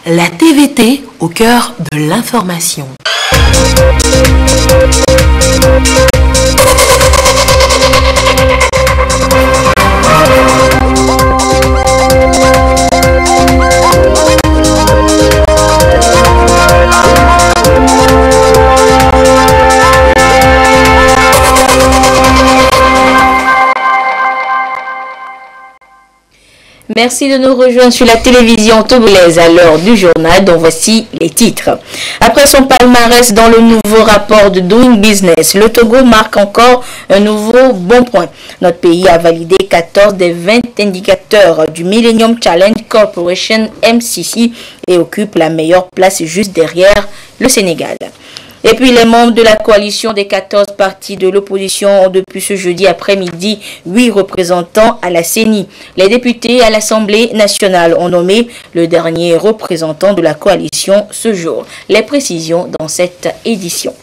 la TVT au cœur de l'information. Merci de nous rejoindre sur la télévision togolaise à l'heure du journal, dont voici les titres. Après son palmarès dans le nouveau rapport de Doing Business, le Togo marque encore un nouveau bon point. Notre pays a validé 14 des 20 indicateurs du Millennium Challenge Corporation MCC et occupe la meilleure place juste derrière le Sénégal. Et puis les membres de la coalition des 14 partis de l'opposition ont depuis ce jeudi après-midi 8 représentants à la CENI. Les députés à l'Assemblée nationale ont nommé le dernier représentant de la coalition ce jour. Les précisions dans cette édition.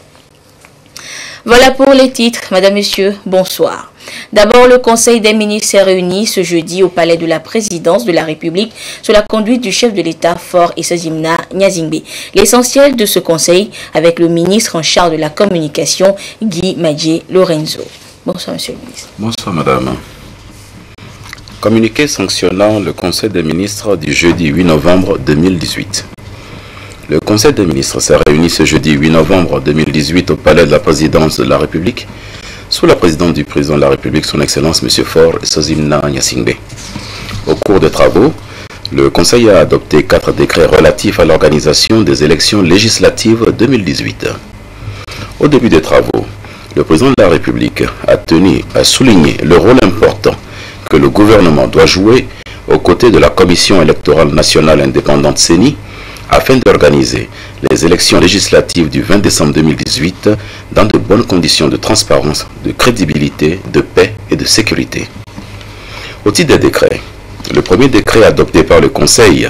Voilà pour les titres. Madame, Monsieur, bonsoir. D'abord, le Conseil des ministres s'est réuni ce jeudi au palais de la présidence de la République sous la conduite du chef de l'État Faure Issazimna Nyazingbe. L'essentiel de ce conseil avec le ministre en charge de la communication, Guy Madjé Lorenzo. Bonsoir, Monsieur le ministre. Bonsoir, Madame. Communiqué sanctionnant le Conseil des ministres du jeudi 8 novembre 2018. Le Conseil des ministres s'est réuni ce jeudi 8 novembre 2018 au palais de la présidence de la République sous la présidence du président de la République, son Excellence M. Faure Issazimna Nyazingbe. Au cours des travaux, le Conseil a adopté 4 décrets relatifs à l'organisation des élections législatives 2018. Au début des travaux, le président de la République a tenu à souligner le rôle important que le gouvernement doit jouer aux côtés de la Commission électorale nationale indépendante CENI afin d'organiser les élections législatives du 20 décembre 2018 dans de bonnes conditions de transparence, de crédibilité, de paix et de sécurité. Au titre des décrets, le premier décret adopté par le Conseil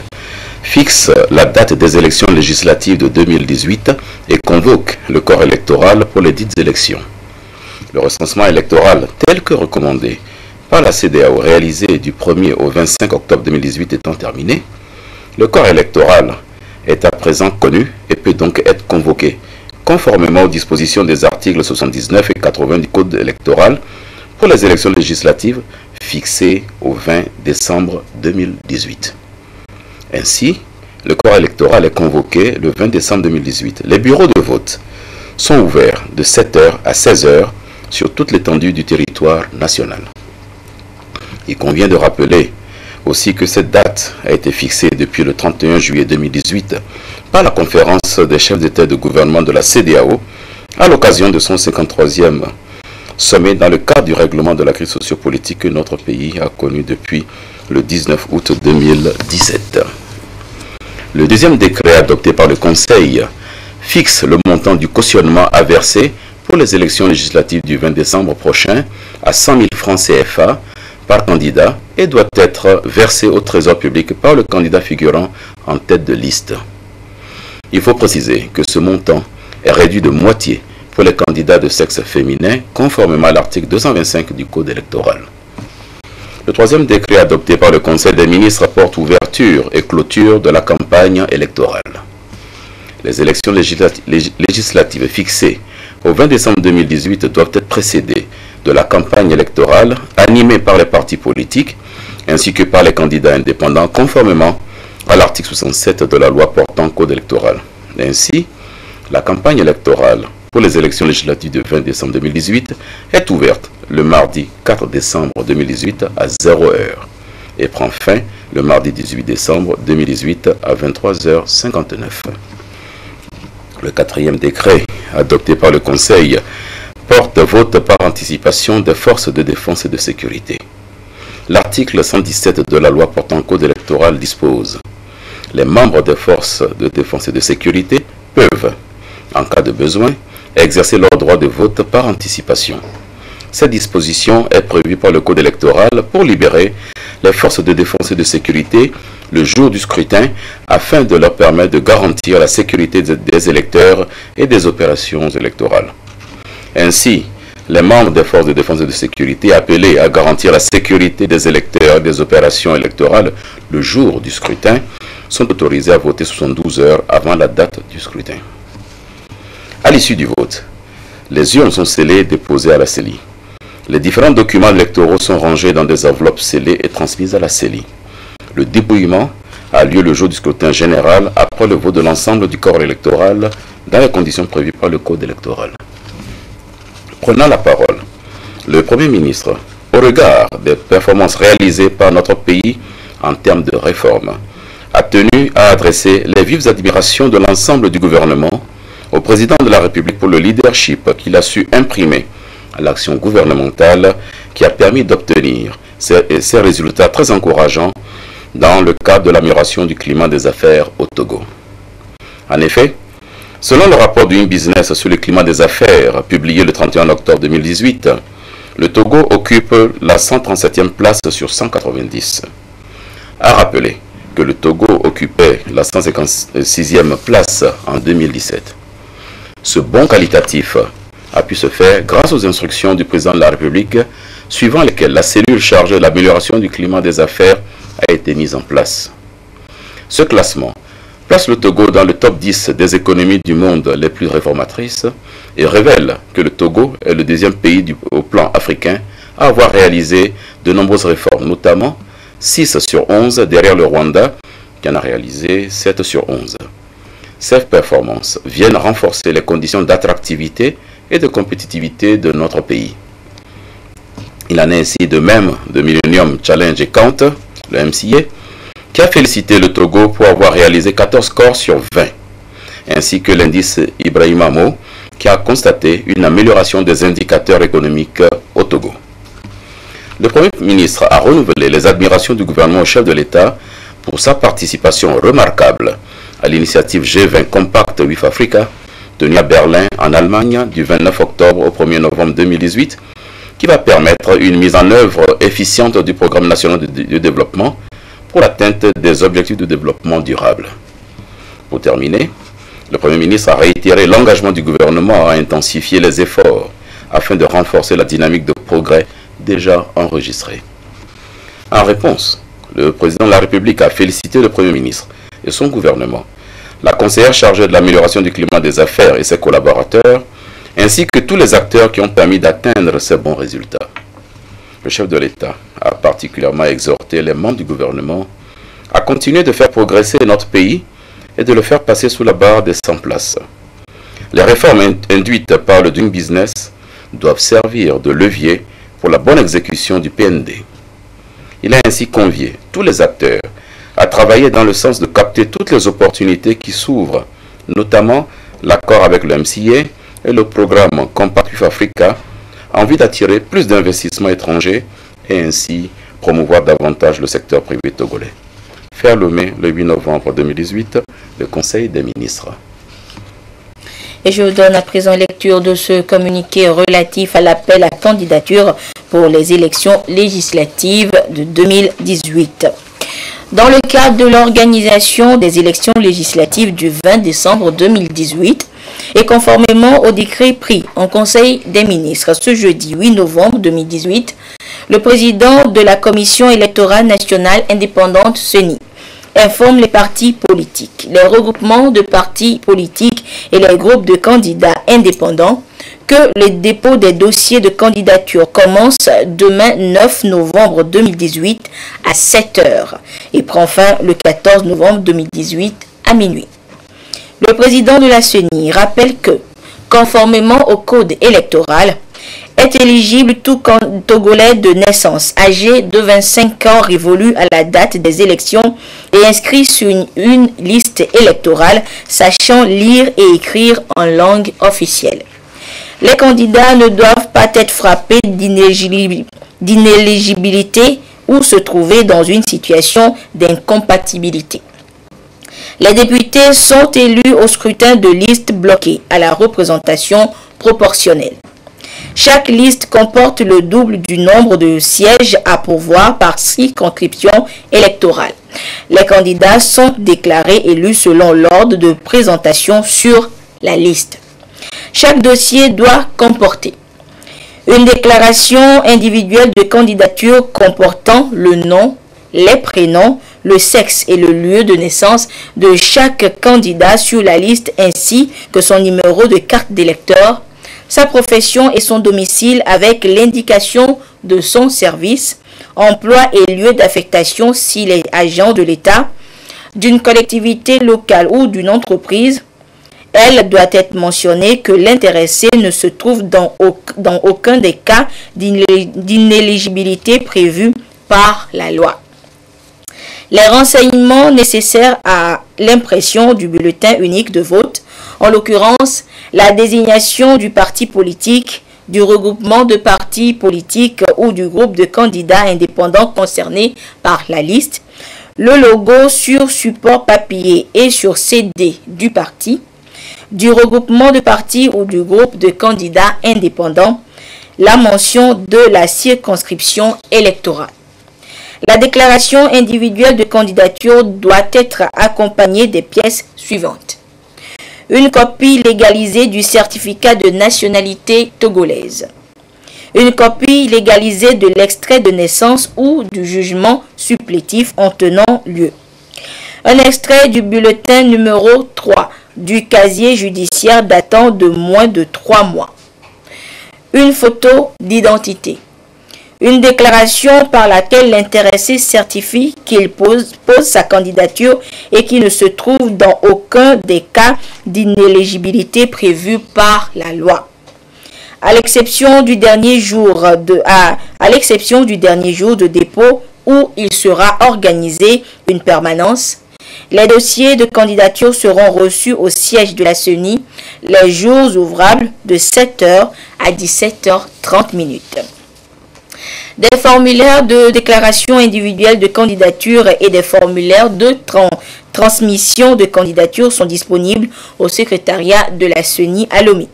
fixe la date des élections législatives de 2018 et convoque le corps électoral pour les dites élections. Le recensement électoral tel que recommandé par la CEDEAO réalisé du 1er au 25 octobre 2018 étant terminé, le corps électoral est à présent connu et peut donc être convoqué, conformément aux dispositions des articles 79 et 80 du Code électoral pour les élections législatives fixées au 20 décembre 2018. Ainsi, le corps électoral est convoqué le 20 décembre 2018. Les bureaux de vote sont ouverts de 7h à 16h sur toute l'étendue du territoire national. Il convient de rappeler aussi que cette date a été fixée depuis le 31 juillet 2018 par la conférence des chefs d'État et de gouvernement de la CEDEAO à l'occasion de son 53e sommet dans le cadre du règlement de la crise sociopolitique que notre pays a connu depuis le 19 août 2017. Le deuxième décret adopté par le Conseil fixe le montant du cautionnement à verser pour les élections législatives du 20 décembre prochain à 100 000 francs CFA par candidat et doit être versé au trésor public par le candidat figurant en tête de liste. Il faut préciser que ce montant est réduit de moitié pour les candidats de sexe féminin, conformément à l'article 225 du Code électoral. Le troisième décret adopté par le Conseil des ministres porte ouverture et clôture de la campagne électorale. Les élections législatives fixées au 20 décembre 2018 doivent être précédées de la campagne électorale animée par les partis politiques ainsi que par les candidats indépendants conformément à l'article 67 de la loi portant code électoral. Ainsi, la campagne électorale pour les élections législatives du 20 décembre 2018 est ouverte le mardi 4 décembre 2018 à 0h et prend fin le mardi 18 décembre 2018 à 23h59. Le quatrième décret adopté par le Conseil porte vote par anticipation des forces de défense et de sécurité. L'article 117 de la loi portant code électoral dispose: les membres des forces de défense et de sécurité peuvent, en cas de besoin, exercer leur droit de vote par anticipation. Cette disposition est prévue par le code électoral pour libérer les forces de défense et de sécurité le jour du scrutin afin de leur permettre de garantir la sécurité des électeurs et des opérations électorales. Ainsi, les membres des forces de défense et de sécurité appelés à garantir la sécurité des électeurs et des opérations électorales le jour du scrutin sont autorisés à voter 72 heures avant la date du scrutin. À l'issue du vote, les urnes sont scellées et déposées à la CELI. Les différents documents électoraux sont rangés dans des enveloppes scellées et transmises à la CELI. Le dépouillement a lieu le jour du scrutin général après le vote de l'ensemble du corps électoral dans les conditions prévues par le Code électoral. Prenant la parole, le Premier ministre, au regard des performances réalisées par notre pays en termes de réforme, a tenu à adresser les vives admirations de l'ensemble du gouvernement au président de la République pour le leadership qu'il a su imprimer à l'action gouvernementale qui a permis d'obtenir ces résultats très encourageants dans le cadre de l'amélioration du climat des affaires au Togo. En effet, selon le rapport du Business sur le climat des affaires publié le 31 octobre 2018, le Togo occupe la 137e place sur 190. À rappeler que le Togo occupait la 156e place en 2017. Ce bond qualitatif a pu se faire grâce aux instructions du président de la République, suivant lesquelles la cellule chargée de l'amélioration du climat des affaires a été mise en place. Ce classement place le Togo dans le top 10 des économies du monde les plus réformatrices et révèle que le Togo est le deuxième pays au plan africain à avoir réalisé de nombreuses réformes, notamment 6 sur 11 derrière le Rwanda qui en a réalisé 7 sur 11. Ces performances viennent renforcer les conditions d'attractivité et de compétitivité de notre pays. Il en est ainsi de même de Millennium Challenge Account, le MCA, qui a félicité le Togo pour avoir réalisé 14 scores sur 20, ainsi que l'indice Ibrahimamo, qui a constaté une amélioration des indicateurs économiques au Togo. Le Premier ministre a renouvelé les admirations du gouvernement au chef de l'État pour sa participation remarquable à l'initiative G20 Compact with Africa, tenue à Berlin, en Allemagne, du 29 octobre au 1er novembre 2018, qui va permettre une mise en œuvre efficiente du programme national de développement pour l'atteinte des objectifs de développement durable. Pour terminer, le Premier ministre a réitéré l'engagement du gouvernement à intensifier les efforts afin de renforcer la dynamique de progrès déjà enregistrée. En réponse, le président de la République a félicité le Premier ministre et son gouvernement, la conseillère chargée de l'amélioration du climat des affaires et ses collaborateurs, ainsi que tous les acteurs qui ont permis d'atteindre ces bons résultats. Le chef de l'État a particulièrement exhorté les membres du gouvernement à continuer de faire progresser notre pays et de le faire passer sous la barre des 100 places. Les réformes induites par le Doing Business doivent servir de levier pour la bonne exécution du PND. Il a ainsi convié tous les acteurs à travailler dans le sens de capter toutes les opportunités qui s'ouvrent, notamment l'accord avec le MCA et le programme Compact with Africa, en vue d'attirer plus d'investissements étrangers et ainsi promouvoir davantage le secteur privé togolais. Fait à Lomé le 8 novembre 2018, le Conseil des ministres. Et je vous donne à présent lecture de ce communiqué relatif à l'appel à candidature pour les élections législatives de 2018. Dans le cadre de l'organisation des élections législatives du 20 décembre 2018, et conformément au décret pris en Conseil des ministres ce jeudi 8 novembre 2018, le président de la Commission électorale nationale indépendante CENI informe les partis politiques, les regroupements de partis politiques et les groupes de candidats indépendants que le dépôt des dossiers de candidature commence demain 9 novembre 2018 à 7 h et prend fin le 14 novembre 2018 à minuit. Le président de la CENI rappelle que, conformément au code électoral, est éligible tout Togolais de naissance âgé de 25 ans révolu à la date des élections et inscrit sur une liste électorale sachant lire et écrire en langue officielle. Les candidats ne doivent pas être frappés d'inéligibilité ou se trouver dans une situation d'incompatibilité. Les députés sont élus au scrutin de liste bloquée à la représentation proportionnelle. Chaque liste comporte le double du nombre de sièges à pourvoir par circonscription électorale. Les candidats sont déclarés élus selon l'ordre de présentation sur la liste. Chaque dossier doit comporter une déclaration individuelle de candidature comportant le nom, les prénoms, le sexe et le lieu de naissance de chaque candidat sur la liste ainsi que son numéro de carte d'électeur, sa profession et son domicile avec l'indication de son service, emploi et lieu d'affectation s'il est agent de l'État, d'une collectivité locale ou d'une entreprise. Elle doit être mentionné que l'intéressé ne se trouve dans aucun des cas d'inéligibilité prévus par la loi. Les renseignements nécessaires à l'impression du bulletin unique de vote, en l'occurrence la désignation du parti politique, du regroupement de partis politiques ou du groupe de candidats indépendants concernés par la liste, le logo sur support papier et sur CD du parti, du regroupement de partis ou du groupe de candidats indépendants, la mention de la circonscription électorale. La déclaration individuelle de candidature doit être accompagnée des pièces suivantes. Une copie légalisée du certificat de nationalité togolaise. Une copie légalisée de l'extrait de naissance ou du jugement supplétif en tenant lieu. Un extrait du bulletin numéro 3 du casier judiciaire datant de moins de 3 mois. Une photo d'identité. Une déclaration par laquelle l'intéressé certifie qu'il pose sa candidature et qu'il ne se trouve dans aucun des cas d'inéligibilité prévus par la loi. À l'exception du dernier jour de dépôt où il sera organisé une permanence, les dossiers de candidature seront reçus au siège de la CENI les jours ouvrables de 7h à 17h30. Des formulaires de déclaration individuelle de candidature et des formulaires de transmission de candidature sont disponibles au secrétariat de la CENI à Lomé.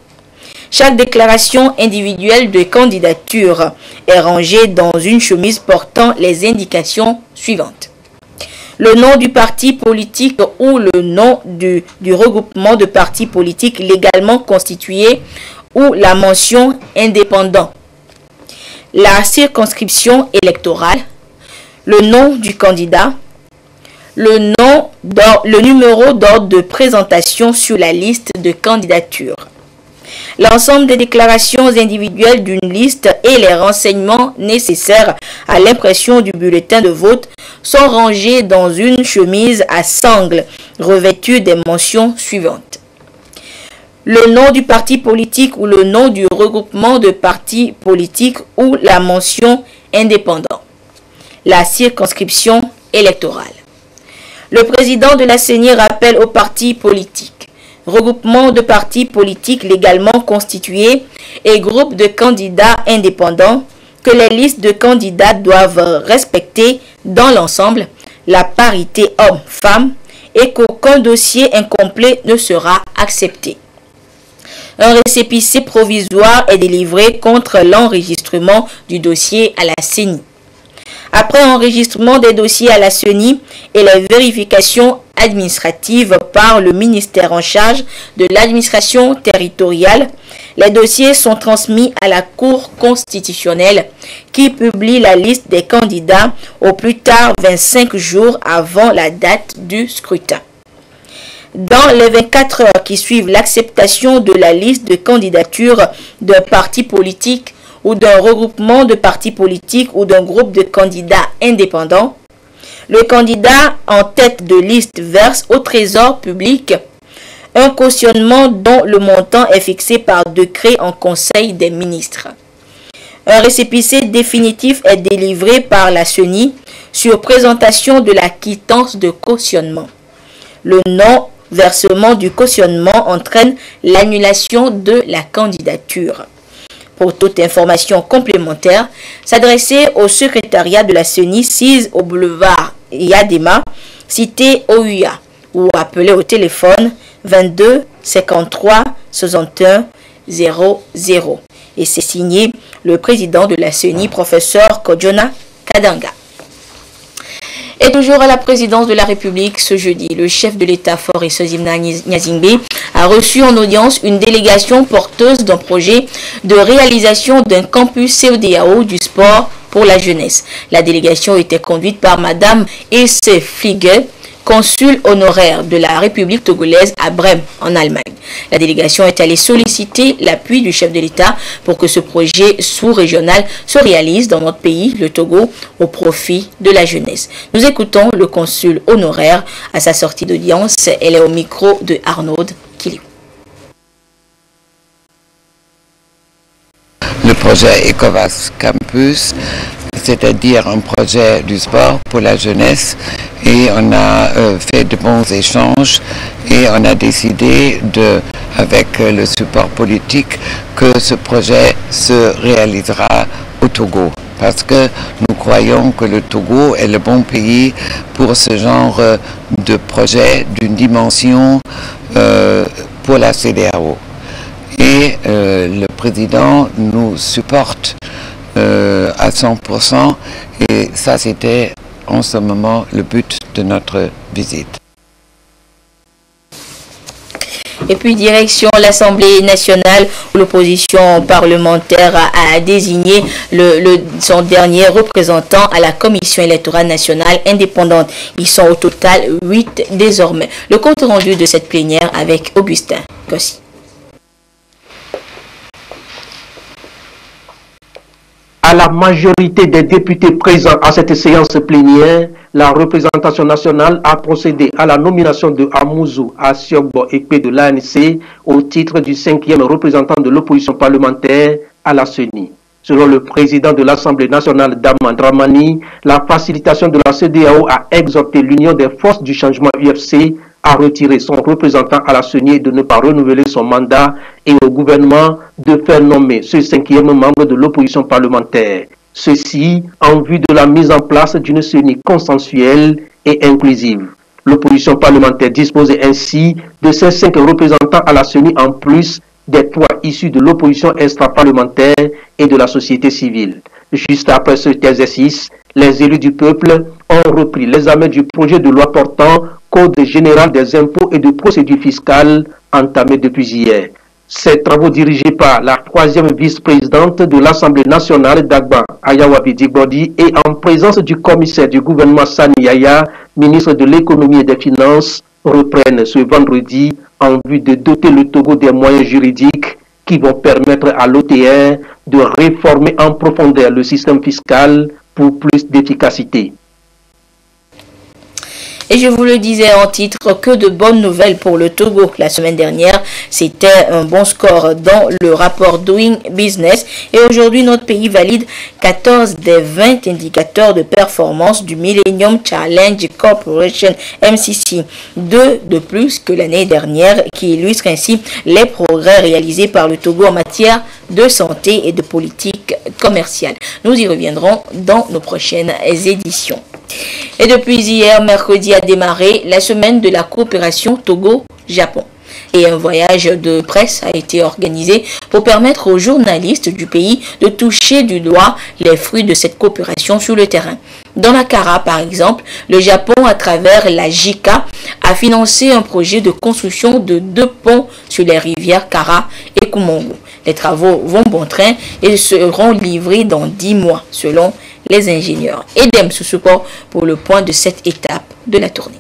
Chaque déclaration individuelle de candidature est rangée dans une chemise portant les indications suivantes. Le nom du parti politique ou le nom du regroupement de partis politiques légalement constitué ou la mention indépendant. La circonscription électorale, le nom du candidat, le numéro d'ordre de présentation sur la liste de candidature. L'ensemble des déclarations individuelles d'une liste et les renseignements nécessaires à l'impression du bulletin de vote sont rangés dans une chemise à sangles revêtue des mentions suivantes. Le nom du parti politique ou le nom du regroupement de partis politiques ou la mention indépendant. La circonscription électorale. Le président de la CENI rappelle aux partis politiques, regroupement de partis politiques légalement constitués et groupes de candidats indépendants que les listes de candidats doivent respecter dans l'ensemble la parité homme-femme et qu'aucun dossier incomplet ne sera accepté. Un récépissé provisoire est délivré contre l'enregistrement du dossier à la CENI. Après enregistrement des dossiers à la CENI et les vérifications administratives par le ministère en charge de l'administration territoriale, les dossiers sont transmis à la Cour constitutionnelle qui publie la liste des candidats au plus tard 25 jours avant la date du scrutin. Dans les 24 heures qui suivent l'acceptation de la liste de candidature d'un parti politique ou d'un regroupement de partis politiques ou d'un groupe de candidats indépendants, le candidat en tête de liste verse au Trésor public un cautionnement dont le montant est fixé par décret en Conseil des ministres. Un récépissé définitif est délivré par la CENI sur présentation de la quittance de cautionnement. Le non-versement du cautionnement entraîne l'annulation de la candidature. Pour toute information complémentaire, s'adresser au secrétariat de la CENI 6 au boulevard Yadema, cité OUA, ou appeler au téléphone 22 53 61 00. Et c'est signé le président de la CENI, professeur Kodjona Kadanga. Et toujours à la présidence de la République, ce jeudi, le chef de l'État Faure Sozimna Nyazingbe a reçu en audience une délégation porteuse d'un projet de réalisation d'un campus CEDEAO du sport pour la jeunesse. La délégation était conduite par Madame Ilse Fliege, consul honoraire de la République togolaise à Brême, en Allemagne. La délégation est allée solliciter l'appui du chef de l'État pour que ce projet sous-régional se réalise dans notre pays, le Togo, au profit de la jeunesse. Nous écoutons le consul honoraire à sa sortie d'audience. Elle est au micro de Arnaud Kiliou. Le projet ECOWAS Campus, c'est-à-dire un projet du sport pour la jeunesse, et on a fait de bons échanges et on a décidé avec le support politique que ce projet se réalisera au Togo, parce que nous croyons que le Togo est le bon pays pour ce genre de projet d'une dimension pour la CEDEAO. Et le président nous supporte à 100%, et ça c'était en ce moment le but de notre visite. Et puis direction l'Assemblée nationale où l'opposition parlementaire a désigné son dernier représentant à la Commission électorale nationale indépendante. Ils sont au total 8 désormais. Le compte rendu de cette plénière avec Augustin Gossi. À la majorité des députés présents à cette séance plénière, la représentation nationale a procédé à la nomination de Amouzou Asiogbo Ekpe de l'ANC au titre du 5e représentant de l'opposition parlementaire à la CENI. Selon le président de l'Assemblée nationale, Daman Dramani, la facilitation de la CEDEAO a exhorté l'Union des forces du changement UFC à retirer son représentant à la CENI et de ne pas renouveler son mandat, et au gouvernement de faire nommer ce 5e membre de l'opposition parlementaire. Ceci en vue de la mise en place d'une CENI consensuelle et inclusive. L'opposition parlementaire disposait ainsi de ces 5 représentants à la CENI en plus des 3 issus de l'opposition extra-parlementaire et de la société civile. Juste après cet exercice, les élus du peuple ont repris l'examen du projet de loi portant Code général des impôts et de procédures fiscales entamé depuis hier. Ces travaux dirigés par la 3e vice-présidente de l'Assemblée nationale, Dagba Ayawabi Digbodi, et en présence du commissaire du gouvernement Sani Yaya, ministre de l'économie et des finances, reprennent ce vendredi en vue de doter le Togo des moyens juridiques qui vont permettre à l'OTR de réformer en profondeur le système fiscal pour plus d'efficacité. Et je vous le disais en titre, que de bonnes nouvelles pour le Togo. La semaine dernière, c'était un bon score dans le rapport Doing Business. Et aujourd'hui, notre pays valide 14 des 20 indicateurs de performance du Millennium Challenge Corporation MCC. 2 de plus que l'année dernière, qui illustrent ainsi les progrès réalisés par le Togo en matière de santé et de politique commerciale. Nous y reviendrons dans nos prochaines éditions. Et depuis hier, mercredi, a démarré la semaine de la coopération Togo-Japon. Et un voyage de presse a été organisé pour permettre aux journalistes du pays de toucher du doigt les fruits de cette coopération sur le terrain. Dans la Kara, par exemple, le Japon, à travers la JICA, a financé un projet de construction de 2 ponts sur les rivières Kara et Kumongo. Les travaux vont bon train et seront livrés dans 10 mois, selon les ingénieurs. Edem sous support pour le point de cette étape de la tournée.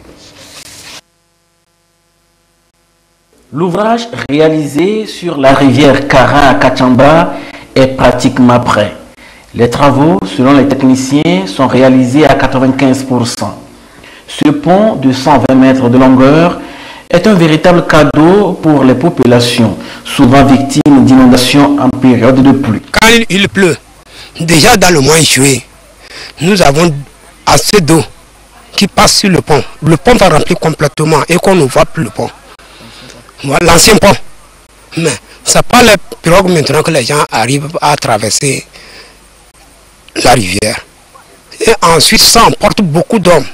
L'ouvrage réalisé sur la rivière Kara à Kachamba est pratiquement prêt. Les travaux, selon les techniciens, sont réalisés à 95%. Ce pont de 120 mètres de longueur est un véritable cadeau pour les populations, souvent victimes d'inondations en période de pluie. Quand il pleut, déjà dans le mois de juillet, nous avons assez d'eau qui passe sur le pont. Le pont va remplir complètement et qu'on ne voit plus le pont. Voilà, l'ancien pont. Mais ça pas les pirogues maintenant que les gens arrivent à traverser la rivière. Et ensuite, ça emporte beaucoup d'hommes.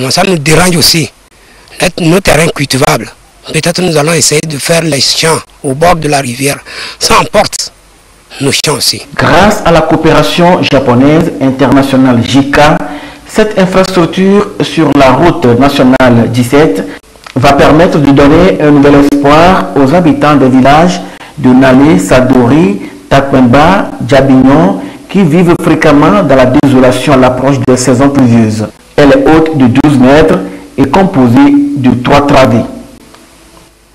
Ça nous dérange aussi. Nos terrains cultivables. Peut-être nous allons essayer de faire les champs au bord de la rivière. Ça emporte nos champs aussi. Grâce à la coopération japonaise internationale JICA, cette infrastructure sur la route nationale 17 va permettre de donner un nouvel espoir aux habitants des villages de Nalé, Sadori, Takwemba, Djabignon, qui vivent fréquemment dans la désolation à l'approche des saisons pluvieuses. Elle est haute de 12 mètres et composée de 3 travées.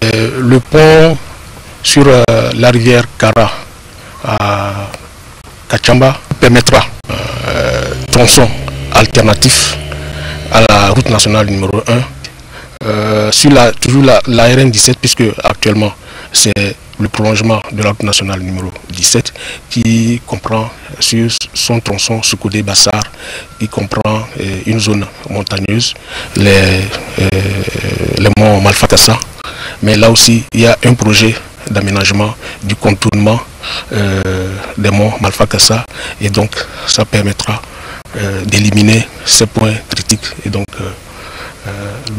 Le pont sur la rivière Kara à Kachamba permettra tronçon alternatif à la route nationale numéro 1 sur toujours la RN 17, puisque actuellement c'est le prolongement de la route nationale numéro 17 qui comprend sur son tronçon Soukoudé-Bassar, qui comprend une zone montagneuse, les monts Malfakassa. Mais là aussi, il y a un projet d'aménagement du contournement des monts Malfakassa, et donc ça permettra d'éliminer ces points critiques, et donc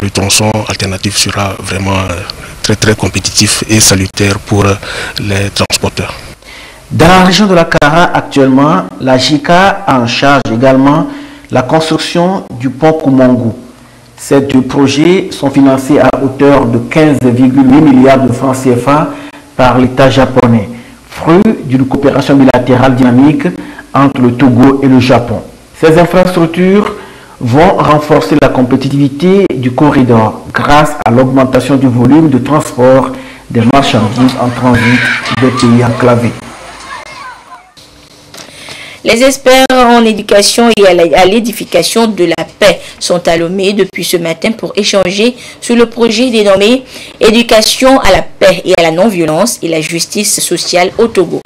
le tronçon alternatif sera vraiment très compétitif et salutaire pour les transporteurs. Dans la région de la Kara, actuellement, la JICA a en charge également la construction du pont Kumongo. Ces deux projets sont financés à hauteur de 15,8 milliards de francs CFA par l'État japonais, fruit d'une coopération bilatérale dynamique entre le Togo et le Japon. Ces infrastructures vont renforcer la compétitivité du corridor grâce à l'augmentation du volume de transport des marchandises en transit des pays enclavés. Les experts en éducation et à l'édification de la paix sont à Lomé depuis ce matin pour échanger sur le projet dénommé Éducation à la paix et à la non-violence et la justice sociale au Togo.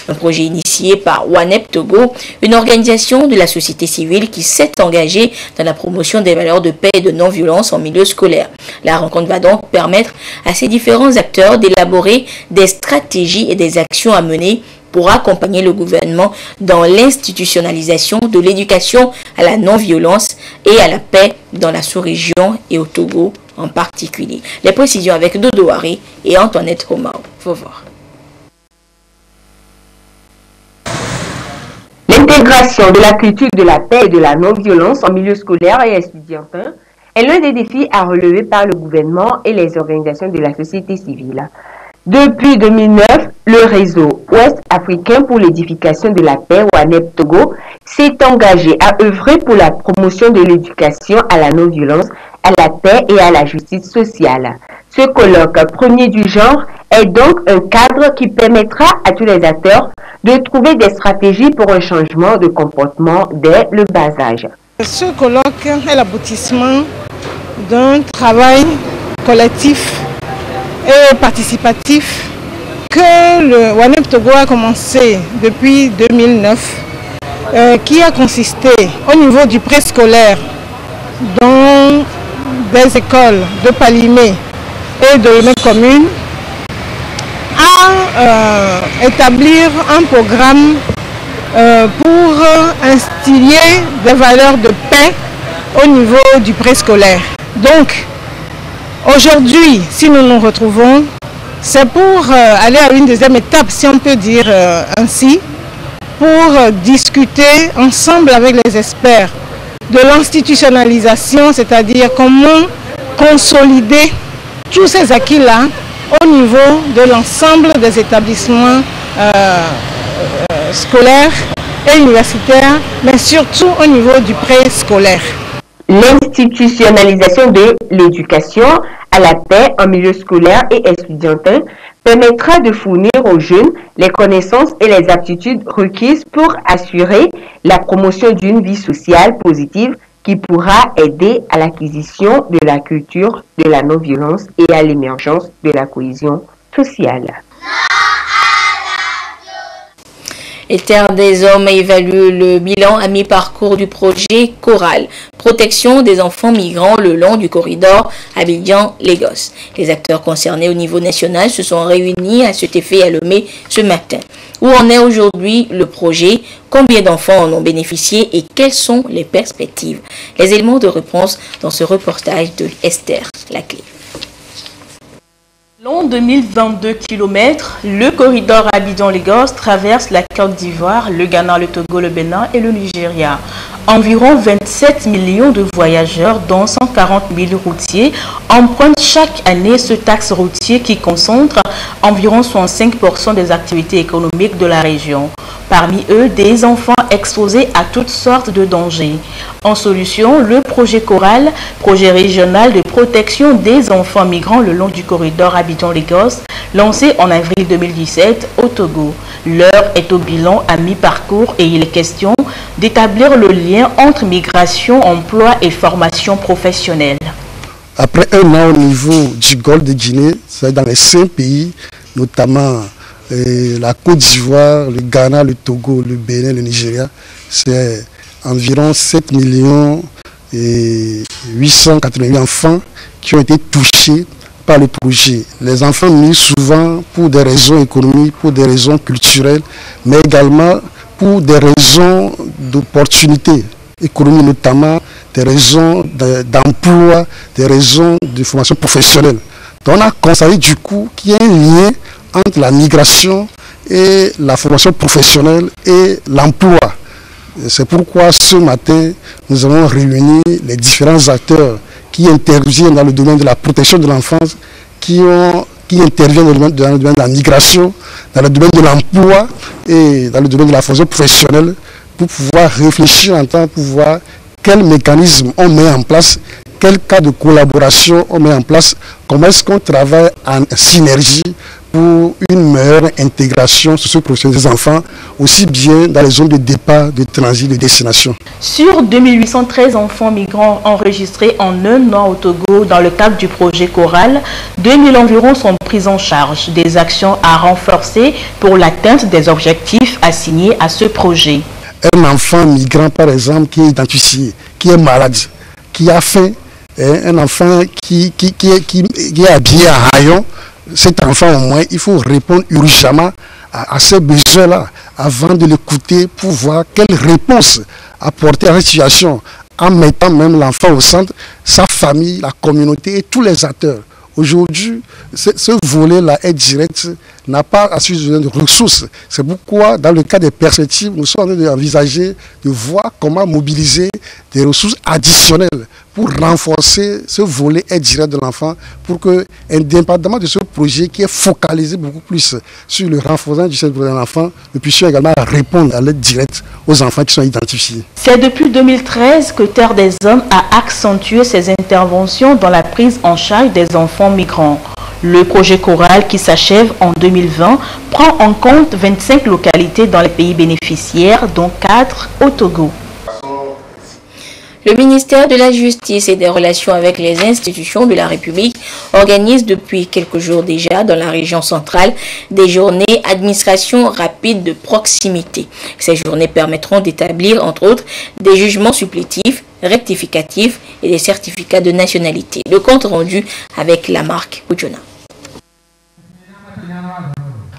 Un projet initié par WANEP Togo, une organisation de la société civile qui s'est engagée dans la promotion des valeurs de paix et de non-violence en milieu scolaire. La rencontre va donc permettre à ces différents acteurs d'élaborer des stratégies et des actions à mener pour accompagner le gouvernement dans l'institutionnalisation de l'éducation à la non-violence et à la paix dans la sous-région et au Togo en particulier. Les précisions avec Dodo Harry et Antoinette Homao. Faut voir. L'intégration de la culture de la paix et de la non-violence en milieu scolaire et estudiantin est l'un des défis à relever par le gouvernement et les organisations de la société civile. Depuis 2009, le réseau ouest-africain pour l'édification de la paix, WANEP Togo, s'est engagé à œuvrer pour la promotion de l'éducation à la non-violence, à la paix et à la justice sociale. Ce colloque premier du genre est donc un cadre qui permettra à tous les acteurs de trouver des stratégies pour un changement de comportement dès le bas âge. Ce colloque est l'aboutissement d'un travail collectif et participatif que le WANEP Togo a commencé depuis 2009, qui a consisté au niveau du préscolaire dans des écoles de Palimé et de Lomé commune à établir un programme pour instiller des valeurs de paix au niveau du préscolaire. Donc, aujourd'hui, si nous nous retrouvons, c'est pour aller à une deuxième étape, si on peut dire ainsi, pour discuter ensemble avec les experts de l'institutionnalisation, c'est-à-dire comment consolider tous ces acquis-là au niveau de l'ensemble des établissements scolaires et universitaires, mais surtout au niveau du préscolaire. L'institutionnalisation de l'éducation à la paix en milieu scolaire et estudiantin permettra de fournir aux jeunes les connaissances et les aptitudes requises pour assurer la promotion d'une vie sociale positive qui pourra aider à l'acquisition de la culture de la non-violence et à l'émergence de la cohésion sociale. Et Terre des Hommes évalue le bilan à mi-parcours du projet Coral, protection des enfants migrants le long du corridor Abidjan-Lagos. Les acteurs concernés au niveau national se sont réunis à cet effet à Lomé ce matin. Où en est aujourd'hui le projet? Combien d'enfants en ont bénéficié et quelles sont les perspectives? Les éléments de réponse dans ce reportage de Esther Laclé. Long 2022 km, le corridor Abidjan-Lagos traverse la Côte d'Ivoire, le Ghana, le Togo, le Bénin et le Nigeria. Environ 27 millions de voyageurs, dont 140 000 routiers, empruntent chaque année ce axe routier qui concentre environ 65% des activités économiques de la région. Parmi eux, des enfants exposés à toutes sortes de dangers. En solution, le projet Coral, projet régional de protection des enfants migrants le long du corridor Abidjan-Lagos, lancé en avril 2017 au Togo. L'heure est au bilan à mi-parcours et il est question d'établir le lien entre migration, emploi et formation professionnelle. Après un an au niveau du Golfe de Guinée, c'est dans les 5 pays, notamment la Côte d'Ivoire, le Ghana, le Togo, le Bénin, le Nigeria, c'est environ 7 880 000 enfants qui ont été touchés par le projet. Les enfants mis souvent pour des raisons économiques, pour des raisons culturelles, mais également pour des raisons d'opportunités économiques, notamment des raisons d'emploi, des raisons de formation professionnelle. Donc on a constaté du coup qu'il y a un lien entre la migration et la formation professionnelle et l'emploi. C'est pourquoi ce matin, nous avons réuni les différents acteurs qui interviennent dans le domaine de la protection de l'enfance, qui interviennent dans le domaine de la migration, dans le domaine de l'emploi et dans le domaine de la formation professionnelle, pour pouvoir réfléchir en temps pour voir quel mécanisme on met en place, quel cas de collaboration on met en place, comment est-ce qu'on travaille en synergie pour une meilleure intégration socio-professionnelle des enfants, aussi bien dans les zones de départ, de transit, de destination. Sur 2813 enfants migrants enregistrés en un an au Togo dans le cadre du projet Coral, 2000 environ sont pris en charge. Des actions à renforcer pour l'atteinte des objectifs assignés à ce projet. Un enfant migrant, par exemple, qui est identifié, qui est malade, qui a faim, un enfant qui est habillé à rayon, cet enfant au moins, il faut répondre urgemment à ces besoins-là avant de l'écouter pour voir quelle réponse apporter à la situation en mettant même l'enfant au centre, sa famille, la communauté et tous les acteurs. Aujourd'hui, ce volet-là est direct, n'a pas assez besoin de ressources. C'est pourquoi, dans le cas des perspectives, nous sommes en train d'envisager de voir comment mobiliser des ressources additionnelles pour renforcer ce volet aide directe de l'enfant, pour que, indépendamment de ce projet qui est focalisé beaucoup plus sur le renforcement du service de l'enfant, nous puissions également répondre à l'aide directe aux enfants qui sont identifiés. C'est depuis 2013 que Terre des Hommes a accentué ses interventions dans la prise en charge des enfants migrants. Le projet Coral, qui s'achève en 2020, prend en compte 25 localités dans les pays bénéficiaires, dont 4 au Togo. Le ministère de la Justice et des Relations avec les institutions de la République organise depuis quelques jours déjà dans la région centrale des journées administration rapide de proximité. Ces journées permettront d'établir, entre autres, des jugements supplétifs, rectificatifs et des certificats de nationalité. Le compte rendu avec la marque Ujona.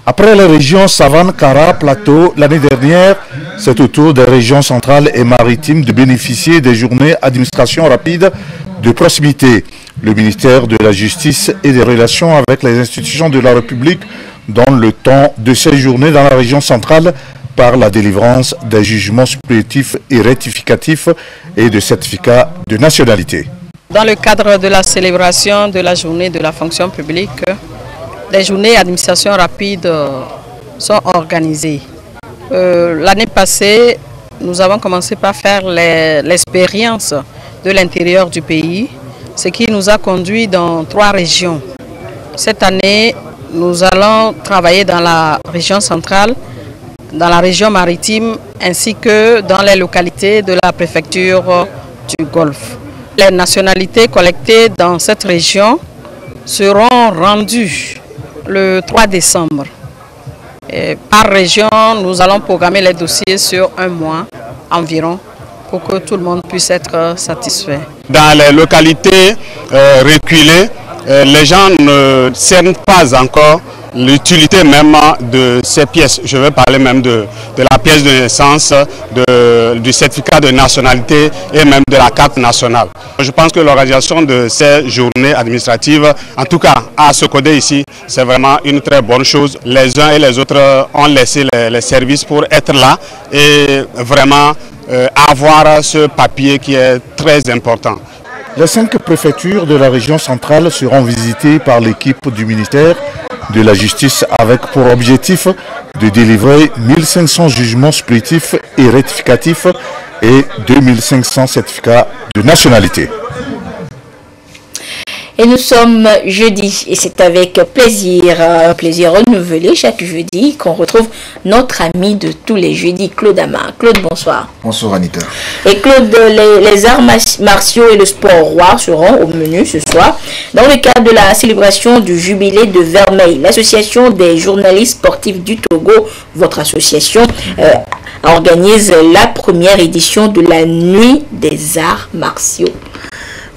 Après les régions Savane, Kara, Plateau, l'année dernière, c'est au tour des régions centrales et maritimes de bénéficier des journées administration rapide de proximité. Le ministère de la Justice et des Relations avec les institutions de la République donne le temps de ces journées dans la région centrale par la délivrance des jugements supplétifs et rectificatifs et de certificats de nationalité. Dans le cadre de la célébration de la journée de la fonction publique, les journées d'administration rapide sont organisées. L'année passée, nous avons commencé par faire l'expérience de l'intérieur du pays, ce qui nous a conduit dans 3 régions. Cette année, nous allons travailler dans la région centrale, dans la région maritime, ainsi que dans les localités de la préfecture du Golfe. Les nationalités collectées dans cette région seront rendues le 3 décembre. Et par région, nous allons programmer les dossiers sur 1 mois environ pour que tout le monde puisse être satisfait. Dans les localités reculées, les gens ne cernent pas encore l'utilité même de ces pièces. Je vais parler même de la pièce de naissance, du certificat de nationalité et même de la carte nationale. Je pense que l'organisation de ces journées administratives, en tout cas à Sokodé ici, c'est vraiment une très bonne chose. Les uns et les autres ont laissé les services pour être là et vraiment avoir ce papier qui est très important. Les 5 préfectures de la région centrale seront visitées par l'équipe du ministère de la justice avec pour objectif de délivrer 1500 jugements supplétifs et rectificatifs et 2500 certificats de nationalité. Et nous sommes jeudi et c'est avec plaisir, un plaisir renouvelé chaque jeudi qu'on retrouve notre ami de tous les jeudis, Claude Ama. Claude, bonsoir. Bonsoir Anita. Et Claude, les arts martiaux et le sport roi seront au menu ce soir dans le cadre de la célébration du jubilé de Vermeil. L'association des journalistes sportifs du Togo, votre association, organise la première édition de la Nuit des arts martiaux.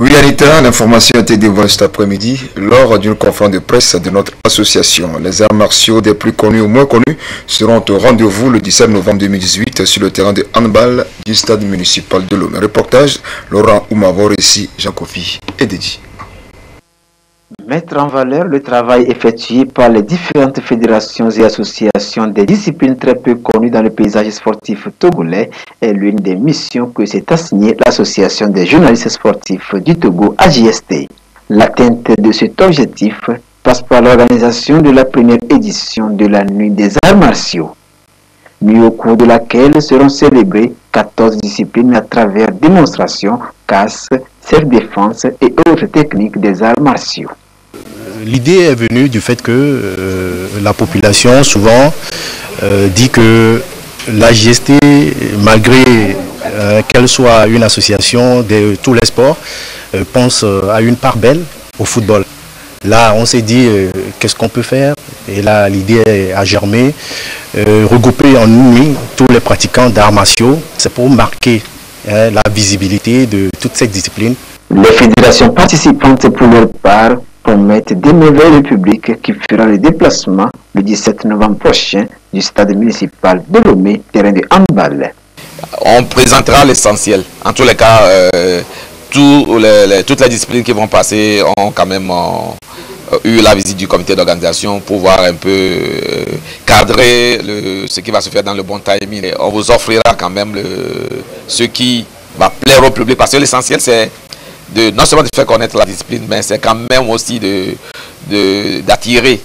Oui Anita, l'information a été dévoilée cet après-midi lors d'une conférence de presse de notre association. Les arts martiaux des plus connus ou moins connus seront au rendez-vous le 17 novembre 2018 sur le terrain de handball du stade municipal de Lomé. Reportage Laurent Oumavor, ici Jean Kofi et Dédi. Mettre en valeur le travail effectué par les différentes fédérations et associations des disciplines très peu connues dans le paysage sportif togolais est l'une des missions que s'est assignée l'Association des journalistes sportifs du Togo, AJST. L'atteinte de cet objectif passe par l'organisation de la première édition de la Nuit des arts martiaux, nuit au cours de laquelle seront célébrées 14 disciplines à travers démonstrations, casse, self-défense et autres techniques des arts martiaux. L'idée est venue du fait que la population souvent dit que l'AJST, malgré qu'elle soit une association de tous les sports, pense à une part belle au football. Là, on s'est dit qu'est-ce qu'on peut faire, et là l'idée a germé, regrouper en une nuit tous les pratiquants d'arts martiaux, c'est pour marquer la visibilité de toute cette discipline. Les fédérations participantes pour leur part promettent d'émerveiller le public qui fera le déplacement le 17 novembre prochain du stade municipal de Lomé, terrain de handball. On présentera l'essentiel. En tous les cas, toutes les disciplines qui vont passer ont quand même eu la visite du comité d'organisation pour voir un peu cadrer ce qui va se faire dans le bon timing. Et on vous offrira quand même ce qui va plaire au public, parce que l'essentiel c'est non seulement de faire connaître la discipline, mais c'est quand même aussi d'attirer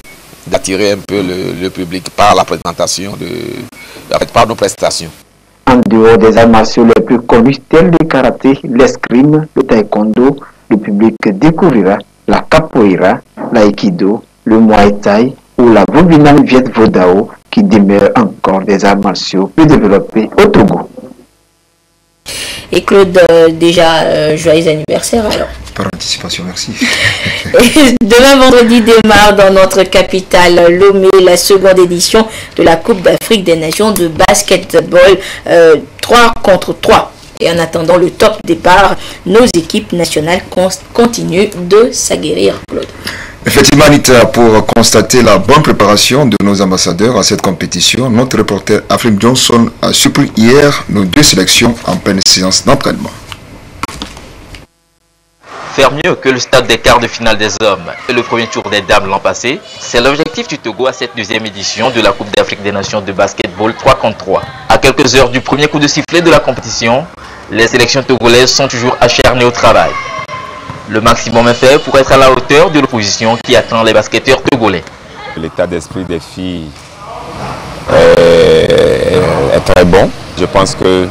un peu le public par la présentation, par nos prestations. En dehors des arts martiaux les plus connus tels le karaté, l'escrime, le taekwondo, le public découvrira la capoeira, l'aïkido, le muay thai ou la Bobinam Viet Vodao qui demeurent encore des arts martiaux plus développés au Togo. Et Claude, déjà, joyeux anniversaire alors. Par anticipation, merci. Demain vendredi démarre dans notre capitale Lomé la seconde édition de la Coupe d'Afrique des Nations de basketball 3 contre 3. Et en attendant le top départ, nos équipes nationales continuent de s'aguerrir, Claude. Effectivement, Anita, pour constater la bonne préparation de nos ambassadeurs à cette compétition, notre reporter Afrim Johnson a surpris hier nos deux sélections en pleine séance d'entraînement. Faire mieux que le stade des quarts de finale des hommes et le premier tour des dames l'an passé, c'est l'objectif du Togo à cette deuxième édition de la Coupe d'Afrique des Nations de basketball 3 contre 3. À quelques heures du premier coup de sifflet de la compétition, les sélections togolaises sont toujours acharnées au travail. Le maximum est fait pour être à la hauteur de l'opposition qui attend les basketteurs togolais. L'état d'esprit des filles est très bon. Je pense que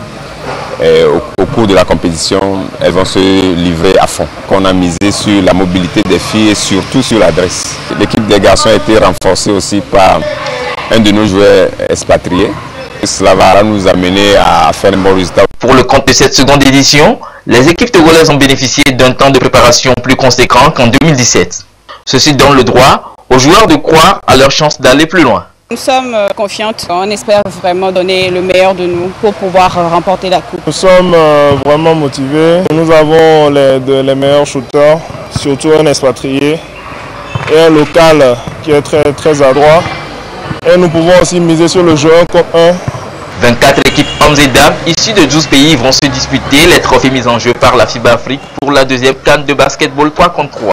au cours de la compétition, elles vont se livrer à fond. On a misé sur la mobilité des filles et surtout sur l'adresse. L'équipe des garçons a été renforcée aussi par un de nos joueurs expatriés. Cela va nous amener à faire un bon résultat. Pour le compte de cette seconde édition, les équipes togolaises ont bénéficié d'un temps de préparation plus conséquent qu'en 2017. Ceci donne le droit aux joueurs de croire à leur chance d'aller plus loin. Nous sommes confiantes, on espère vraiment donner le meilleur de nous pour pouvoir remporter la coupe. Nous sommes vraiment motivés. Nous avons les meilleurs shooters, surtout un expatrié et un local qui est très adroit. Et nous pouvons aussi miser sur le jeu comme 1. 24 équipes hommes et dames issues de 12 pays vont se disputer les trophées mis en jeu par la FIBA Afrique pour la deuxième CAN de basketball 3 contre 3.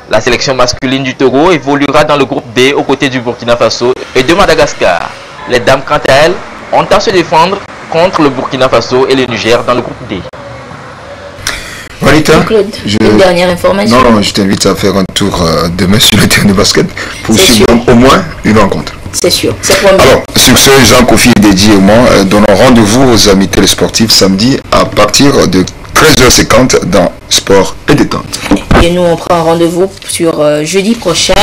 La sélection masculine du Togo évoluera dans le groupe D aux côtés du Burkina Faso et de Madagascar. Les dames, quant à elles, ont à se défendre contre le Burkina Faso et le Niger dans le groupe D. Juanita, Claude, une dernière information. Non, je t'invite à faire un tour demain sur le terrain de basket pour suivre au moins une rencontre. C'est sûr, c'est promis. Alors, sur ce, Jean Kofi est dédié au Mans. Donnons rendez-vous aux amis télésportifs samedi à partir de 13h50 dans Sport et Détente. Et nous, on prend rendez-vous sur jeudi prochain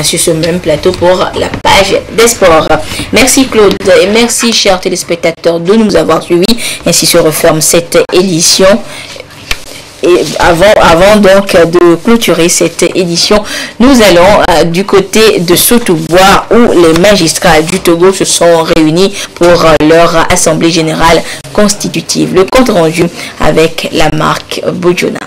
sur ce même plateau pour la page des sports. Merci Claude et merci chers téléspectateurs de nous avoir suivis. Ainsi se referme cette édition. Et avant donc de clôturer cette édition, nous allons du côté de Sotoubois où les magistrats du Togo se sont réunis pour leur assemblée générale constitutive. Le compte rendu avec la marque Bojona.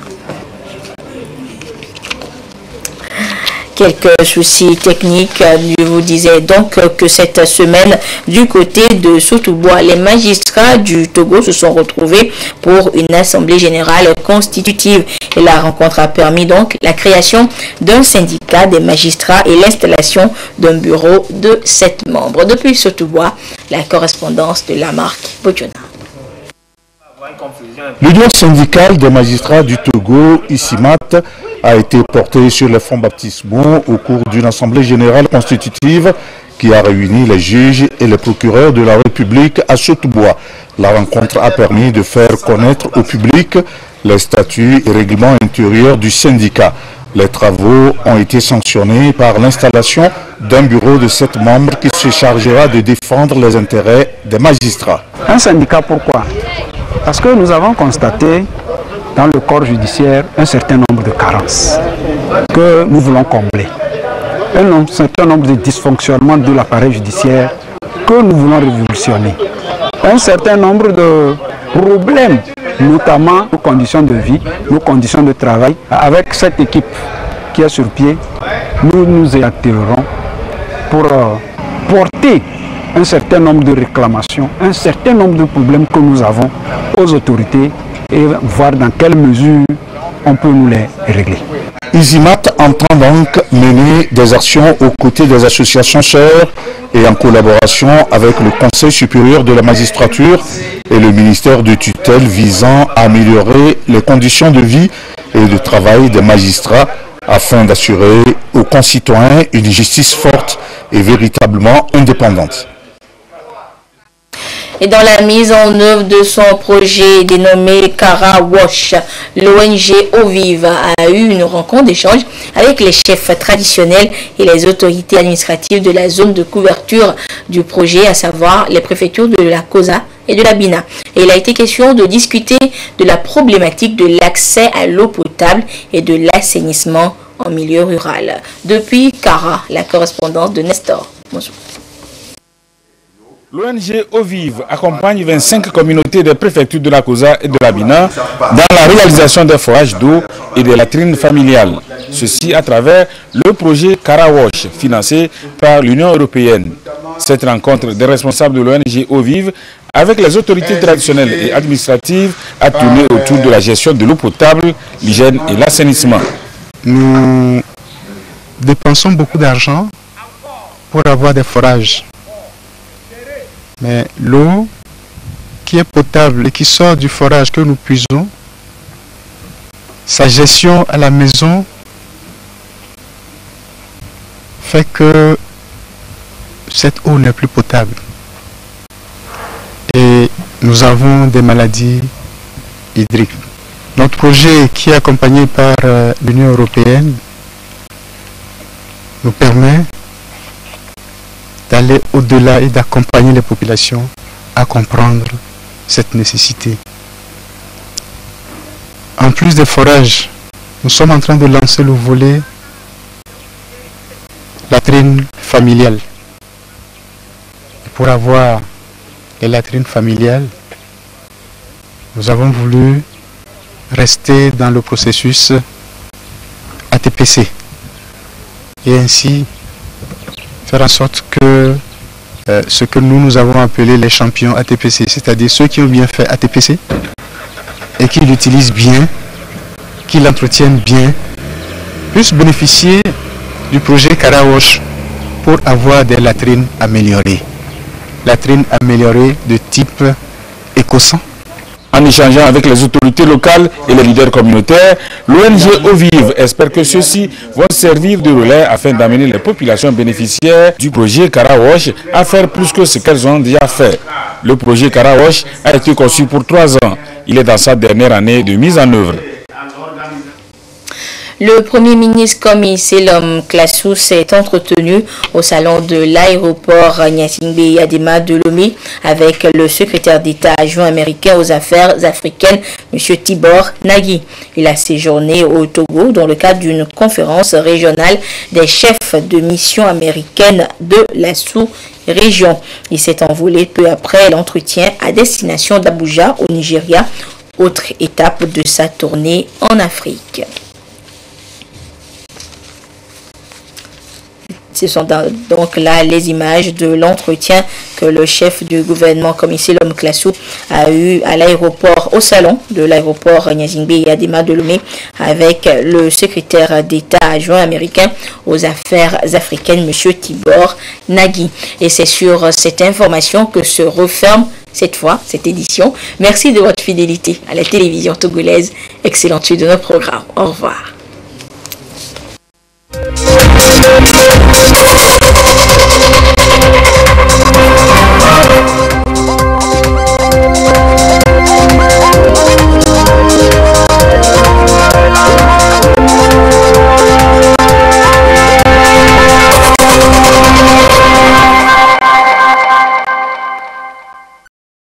Quelques soucis techniques. Je vous disais donc que cette semaine, du côté de Sotoubois, les magistrats du Togo se sont retrouvés pour une assemblée générale constitutive. Et la rencontre a permis donc la création d'un syndicat des magistrats et l'installation d'un bureau de 7 membres. Depuis Sotoubois, la correspondance de la marque Bojona. L'Union syndicale des magistrats du Togo, ISIMAT, a été portée sur les fonds baptismaux au cours d'une assemblée générale constitutive qui a réuni les juges et les procureurs de la République à Sotoubois. La rencontre a permis de faire connaître au public les statuts et règlements intérieurs du syndicat. Les travaux ont été sanctionnés par l'installation d'un bureau de 7 membres qui se chargera de défendre les intérêts des magistrats. Un syndicat, pourquoi? Parce que nous avons constaté dans le corps judiciaire un certain nombre de carences que nous voulons combler. Un certain nombre de dysfonctionnements de l'appareil judiciaire que nous voulons révolutionner. Un certain nombre de problèmes, notamment nos conditions de vie, nos conditions de travail. Avec cette équipe qui est sur pied, nous nous y activerons pour porter un certain nombre de réclamations, un certain nombre de problèmes que nous avons aux autorités et voir dans quelle mesure on peut nous les régler. ISIMAT entend donc mener des actions aux côtés des associations sœurs et en collaboration avec le Conseil supérieur de la magistrature et le ministère de tutelle visant à améliorer les conditions de vie et de travail des magistrats afin d'assurer aux concitoyens une justice forte et véritablement indépendante. Et dans la mise en œuvre de son projet dénommé Kara Wash, l'ONG Ovive a eu une rencontre d'échange avec les chefs traditionnels et les autorités administratives de la zone de couverture du projet, à savoir les préfectures de la Kosa et de la Bina. Et il a été question de discuter de la problématique de l'accès à l'eau potable et de l'assainissement en milieu rural. Depuis Kara, la correspondance de Nestor. Bonjour. L'ONG Ovive accompagne 25 communautés des préfectures de la Kosa et de la Bina dans la réalisation des forages d'eau et des latrines familiales. Ceci à travers le projet Karawash, financé par l'Union européenne. Cette rencontre des responsables de l'ONG Ovive avec les autorités traditionnelles et administratives a tourné autour de la gestion de l'eau potable, l'hygiène et l'assainissement. Nous dépensons beaucoup d'argent pour avoir des forages. Mais l'eau qui est potable et qui sort du forage que nous puisons, sa gestion à la maison fait que cette eau n'est plus potable. Et nous avons des maladies hydriques. Notre projet, qui est accompagné par l'Union européenne, nous permet d'aller au-delà et d'accompagner les populations à comprendre cette nécessité. En plus des forages, nous sommes en train de lancer le volet latrines familiales. Pour avoir les latrines familiales, nous avons voulu rester dans le processus ATPC et ainsi faire en sorte que ce que nous avons appelé les champions ATPC, c'est-à-dire ceux qui ont bien fait ATPC et qui l'utilisent bien, qui l'entretiennent bien, puissent bénéficier du projet Karawash pour avoir des latrines améliorées. Latrines améliorées de type éco-sang. En échangeant avec les autorités locales et les leaders communautaires, l'ONG Ovive espère que ceux-ci vont servir de relais afin d'amener les populations bénéficiaires du projet Karawash à faire plus que ce qu'elles ont déjà fait. Le projet Karawash a été conçu pour 3 ans. Il est dans sa dernière année de mise en œuvre. Le Premier ministre Komi Selom Klassou s'est entretenu au salon de l'aéroport Gnassingbé Adema de Lomé avec le secrétaire d'État adjoint américain aux affaires africaines, M. Tibor Nagui. Il a séjourné au Togo dans le cadre d'une conférence régionale des chefs de mission américaine de la sous-région. Il s'est envolé peu après l'entretien à destination d'Abuja au Nigeria, autre étape de sa tournée en Afrique. Ce sont donc là les images de l'entretien que le chef du gouvernement, Komi Selom Klassou, a eu à l'aéroport, au salon de l'aéroport Gnassingbé Adema de Lomé avec le secrétaire d'État adjoint américain aux affaires africaines, M. Tibor Nagui. Et c'est sur cette information que se referme cette fois cette édition. Merci de votre fidélité à la télévision togolaise. Excellente suite de nos programmes. Au revoir.